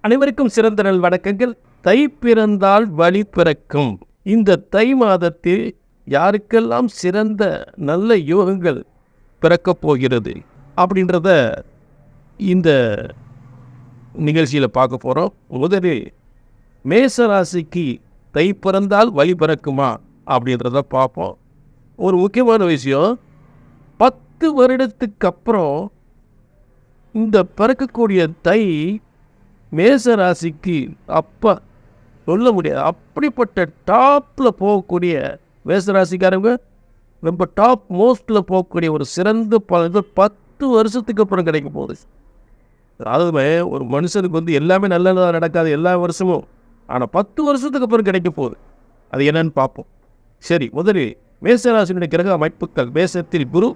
அனைவருக்கும் சிறந்த நல் வணக்கங்கள். தை பிறந்தால் வழி பிறக்கும். இந்த தை மாதத்தில் யாருக்கெல்லாம் சிறந்த நல்ல யோகங்கள் பிறக்கப் போகிறது அப்படின்றத இந்த நிகழ்ச்சியில் பார்க்க போகிறோம். முதலில் மேச ராசிக்கு தை பிறந்தால் வழி பிறக்குமா அப்படின்றத பார்ப்போம். ஒரு முக்கியமான விஷயம், 10 வருடத்துக்கு அப்புறம் இந்த பிறக்கக்கூடிய தை மேச ராசிக்கு அப்போ சொல்ல முடியாது. அப்படிப்பட்ட டாப்பில் போகக்கூடிய மேச ராசிக்காரங்க ரொம்ப டாப் மோஸ்டில் போகக்கூடிய ஒரு சிறந்த பலன்கள் 10 வருஷத்துக்கு அப்புறம் கிடைக்க போகுது. அதாவது ஒரு மனுஷனுக்கு எல்லாமே நல்லதாக நடக்காது எல்லா வருஷமும், ஆனால் 10 வருஷத்துக்கு அப்புறம் கிடைக்க போகுது. அது என்னன்னு பார்ப்போம். சரி, முதலில் மேசராசினுடைய கிரக அமைப்புகள். மேசத்தில் குரு,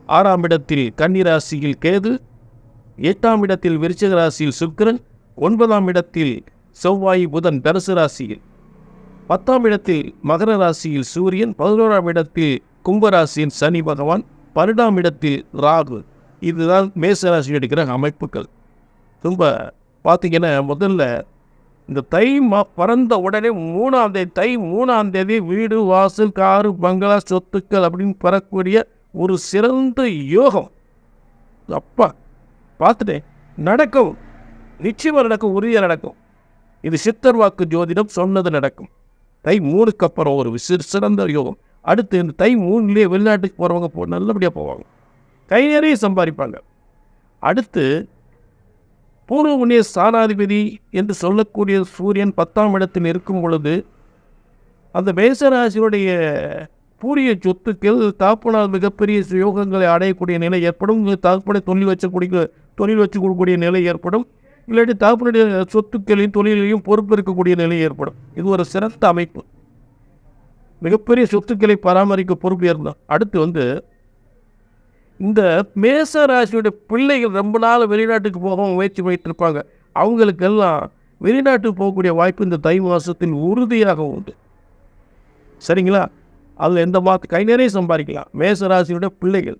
6ஆம் இடத்தில் கன்னி ராசியில் கேது, 8ஆம் இடத்தில் விருச்சிக ராசியில் சுக்கிரன், 9ஆம் இடத்தில் செவ்வாய் புதன் தனுசு ராசியில், 10ஆம் இடத்தில் மகர ராசியில் சூரியன், 11ஆம் இடத்தில் கும்பராசியின் சனி பகவான், 12ஆம் இடத்தில் ராகு. இதுதான் மேசராசியுடைய கிரக அமைப்புகள். ரொம்ப பார்த்தீங்கன்னா முதல்ல இந்த தை பறந்த உடனே 3ஆம் தேதி, தை 3ஆம் தேதி வீடு வாசல் காரு பங்களா சொத்துக்கள் அப்படின்னு பெறக்கூடிய ஒரு சிறந்த யோகம். அப்பா பார்த்துட்டேன், நடக்கும், நிச்சயமாக நடக்கும், உறுதியாக நடக்கும். இது சித்தர் வாக்கு ஜோதிடம் சொன்னது நடக்கும். தை 3க்கு அப்புறம் ஒரு சிறந்த யோகம். அடுத்து இந்த தை 3லேயே வெளிநாட்டுக்கு போகிறவங்க நல்லபடியாக போவாங்க, கை நிறைய சம்பாதிப்பாங்க. அடுத்து பூர்வ புண்ணிய ஸ்தானாதிபதி என்று சொல்லக்கூடிய சூரியன் 10ஆம் இடத்தில் இருக்கும் பொழுது அந்த மேசராசியுடைய பூரிய சொத்துக்கள் தாப்பனால் மிகப்பெரிய யோகங்களை அடையக்கூடிய நிலை ஏற்படும். தாப்பனை தொழில் வச்சு கொடுக்கக்கூடிய நிலை ஏற்படும். இல்லாட்டி தாப்பனுடைய சொத்துக்களையும் தொழிலையும் பொறுப்பு இருக்கக்கூடிய நிலை ஏற்படும். இது ஒரு சிறந்த அமைப்பு. மிகப்பெரிய சொத்துக்களை பராமரிக்க பொறுப்பு ஏற்படும். அடுத்து இந்த மேச ராசியுடைய பிள்ளைகள் ரொம்ப நாள் வெளிநாட்டுக்கு போக முயற்சி பண்ணிட்டு இருப்பாங்க. அவங்களுக்கெல்லாம் வெளிநாட்டுக்கு போகக்கூடிய வாய்ப்பு இந்த தை மாதத்தில் உறுதியாக உண்டு. சரிங்களா? அதில் எந்த கை நிறைய சம்பாதிக்கலாம். மேசராசியுடைய பிள்ளைகள்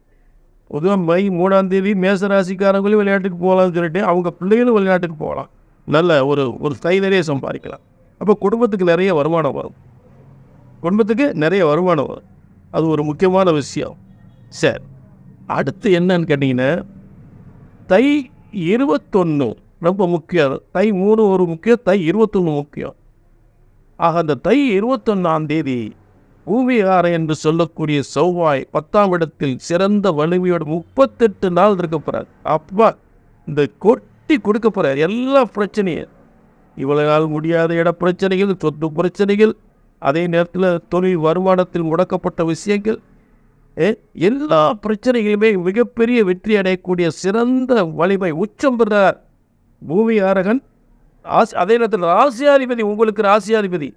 பொதுவாக மை 3ஆம் தேதி மேசராசிக்காரங்களும் வெளிநாட்டுக்கு போகலாம்னு சொல்லிட்டு அவங்க பிள்ளைகளும் வெளிநாட்டுக்கு போகலாம். நல்ல ஒரு கை நிறைய சம்பாதிக்கலாம். அப்போ குடும்பத்துக்கு நிறைய வருமானம் வரும். அது ஒரு முக்கியமான விஷயம். சரி, அடுத்து என்னன்னு கேட்டிங்கன்னா, தை 21 ரொம்ப முக்கியம். தை 3 ஒரு முக்கியம், தை 21 முக்கியம். ஆக அந்த தை 21ஆம் தேதி பூமிகாரம் என்று சொல்லக்கூடிய செவ்வாய் 10ஆம் இடத்தில் சிறந்த வலிமையோடு 38 நாள் இருக்க போகிறார். அப்பா இந்த கொட்டி கொடுக்க போகிறார் எல்லா பிரச்சனையும். இவ்வளோ நாள் முடியாத இட பிரச்சனைகள், சொத்து பிரச்சனைகள், அதே நேரத்தில் தொழில் வருமானத்தில் முடக்கப்பட்ட விஷயங்கள், எல்லா பிரச்சனைகளுமே மிகப்பெரிய வெற்றி அடையக்கூடிய சிறந்த வலிமை உச்சம் பெறார் பூமிகாரகன். அதே நேரத்தில் ராசியாதிபதி, உங்களுக்கு ராசியாதிபதி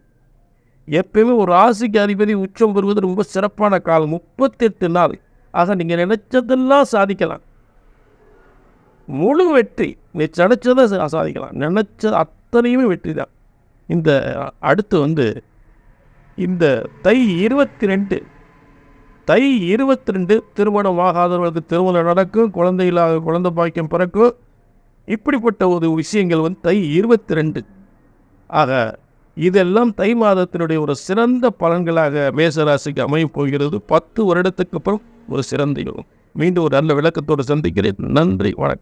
எப்பயுமே ஒரு ராசிக்கு அதிபதி உச்சம் பெறுவது ரொம்ப சிறப்பான காலம். 38 நாள். ஆக நீங்கள் நினைச்சதெல்லாம் சாதிக்கலாம். முழு வெற்றி. நீ நினைச்சதை சாதிக்கலாம். நினைச்சது அத்தனையுமே வெற்றி தான். இந்த அடுத்து இந்த தை 22 திருமணம் ஆகாதவர்களுக்கு திருமணம் நடக்கும், குழந்தை பாக்கியம் பிறக்கும். இப்படிப்பட்ட ஒரு விஷயங்கள் தை 22. ஆக இதெல்லாம் தை மாதத்தினுடைய ஒரு சிறந்த பலன்களாக மேசராசிக்கு அமையப் போகிறது. 10 வருடத்துக்கு அப்புறம் ஒரு சிறந்த யோகம். மீண்டும் ஒரு நல்ல விளக்கத்தோடு சந்திக்கிறேன். நன்றி, வணக்கம்.